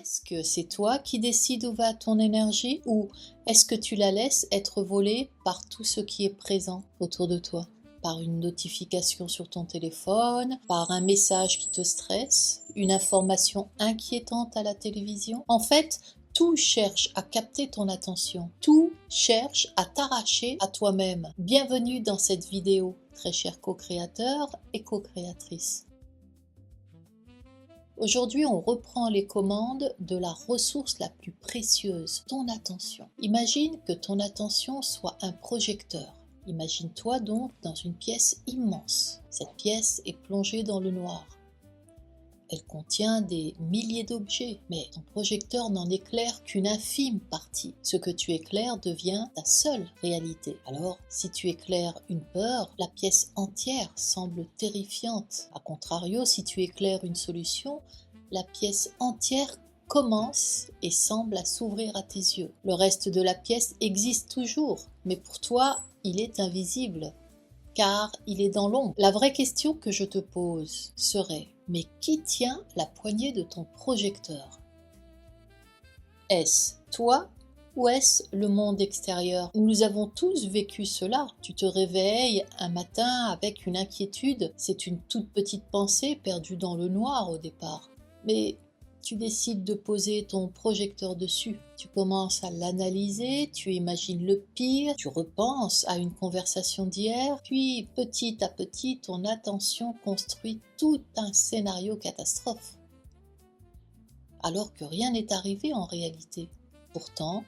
Est-ce que c'est toi qui décides où va ton énergie ou est-ce que tu la laisses être volée par tout ce qui est présent autour de toi? Par une notification sur ton téléphone, par un message qui te stresse, une information inquiétante à la télévision? En fait, tout cherche à capter ton attention, tout cherche à t'arracher à toi-même. Bienvenue dans cette vidéo, très cher co-créateur et co-créatrice. Aujourd'hui, on reprend les commandes de la ressource la plus précieuse, ton attention. Imagine que ton attention soit un projecteur. Imagine-toi donc dans une pièce immense. Cette pièce est plongée dans le noir. Elle contient des milliers d'objets, mais ton projecteur n'en éclaire qu'une infime partie. Ce que tu éclaires devient ta seule réalité. Alors, si tu éclaires une peur, la pièce entière semble terrifiante. A contrario, si tu éclaires une solution, la pièce entière commence et semble à s'ouvrir à tes yeux. Le reste de la pièce existe toujours, mais pour toi, il est invisible, car il est dans l'ombre. La vraie question que je te pose serait: mais qui tient la poignée de ton projecteur? Est-ce toi ou est-ce le monde extérieur? Nous avons tous vécu cela. Tu te réveilles un matin avec une inquiétude. C'est une toute petite pensée perdue dans le noir au départ. Mais tu décides de poser ton projecteur dessus. Tu commences à l'analyser, tu imagines le pire, tu repenses à une conversation d'hier, puis petit à petit, ton attention construit tout un scénario catastrophe. Alors que rien n'est arrivé en réalité. Pourtant,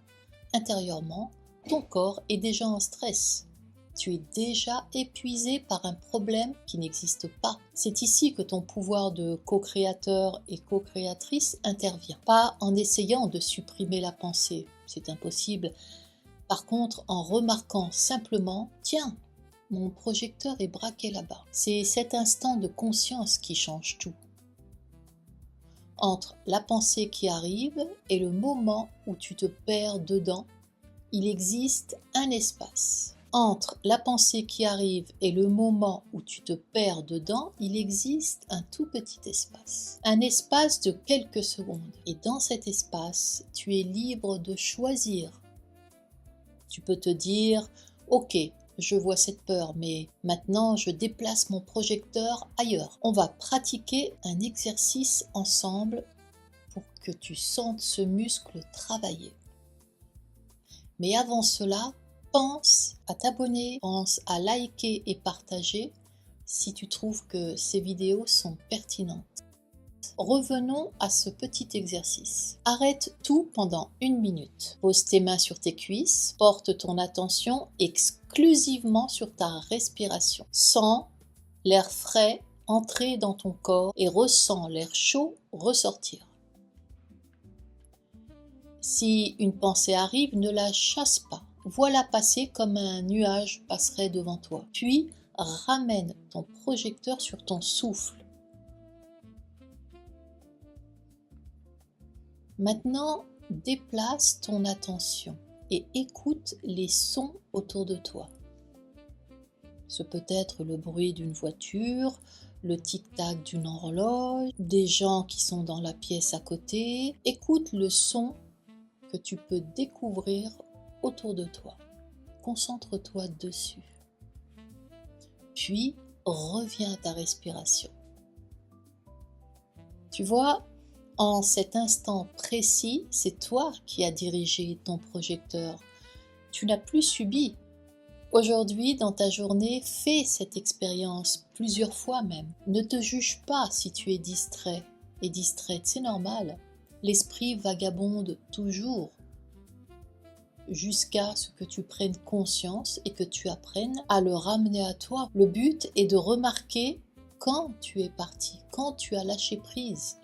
intérieurement, ton corps est déjà en stress. Tu es déjà épuisé par un problème qui n'existe pas. C'est ici que ton pouvoir de co-créateur et co-créatrice intervient. Pas en essayant de supprimer la pensée, c'est impossible. Par contre, en remarquant simplement, tiens, mon projecteur est braqué là-bas. C'est cet instant de conscience qui change tout. Entre la pensée qui arrive et le moment où tu te perds dedans, il existe un espace. Entre la pensée qui arrive et le moment où tu te perds dedans, il existe un tout petit espace. Un espace de quelques secondes. Et dans cet espace, tu es libre de choisir. Tu peux te dire, ok, je vois cette peur, mais maintenant je déplace mon projecteur ailleurs. On va pratiquer un exercice ensemble pour que tu sentes ce muscle travailler. Mais avant cela, pense à t'abonner, pense à liker et partager si tu trouves que ces vidéos sont pertinentes. Revenons à ce petit exercice. Arrête tout pendant 1 minute. Pose tes mains sur tes cuisses, porte ton attention exclusivement sur ta respiration. Sens l'air frais entrer dans ton corps et ressens l'air chaud ressortir. Si une pensée arrive, ne la chasse pas. Vois-la passer comme un nuage passerait devant toi. Puis, ramène ton projecteur sur ton souffle. Maintenant, déplace ton attention et écoute les sons autour de toi. Ce peut être le bruit d'une voiture, le tic-tac d'une horloge, des gens qui sont dans la pièce à côté. Écoute le son que tu peux découvrir autour de toi. Concentre-toi dessus. Puis, reviens à ta respiration. Tu vois, en cet instant précis, c'est toi qui as dirigé ton projecteur. Tu n'as plus subi. Aujourd'hui, dans ta journée, fais cette expérience plusieurs fois même. Ne te juge pas si tu es distrait et distraite, c'est normal. L'esprit vagabonde toujours, jusqu'à ce que tu prennes conscience et que tu apprennes à le ramener à toi. Le but est de remarquer quand tu es parti, quand tu as lâché prise,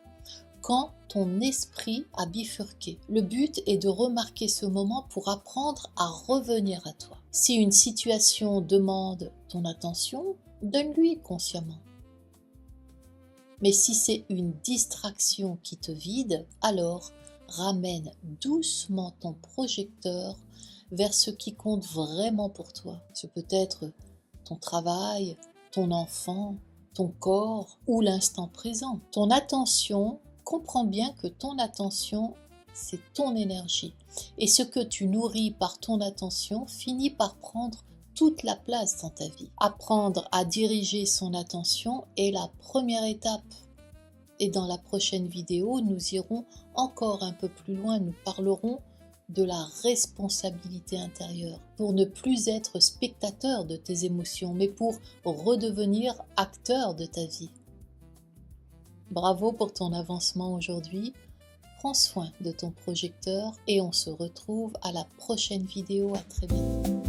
quand ton esprit a bifurqué. Le but est de remarquer ce moment pour apprendre à revenir à toi. Si une situation demande ton attention, donne-lui consciemment. Mais si c'est une distraction qui te vide, alors ramène doucement ton projecteur vers ce qui compte vraiment pour toi. Ce peut être ton travail, ton enfant, ton corps ou l'instant présent. Ton attention Comprends bien que ton attention, c'est ton énergie. Et ce que tu nourris par ton attention finit par prendre toute la place dans ta vie. Apprendre à diriger son attention est la première étape. Et dans la prochaine vidéo, nous irons encore un peu plus loin, nous parlerons de la responsabilité intérieure, pour ne plus être spectateur de tes émotions, mais pour redevenir acteur de ta vie. Bravo pour ton avancement aujourd'hui, prends soin de ton projecteur et on se retrouve à la prochaine vidéo, à très bientôt.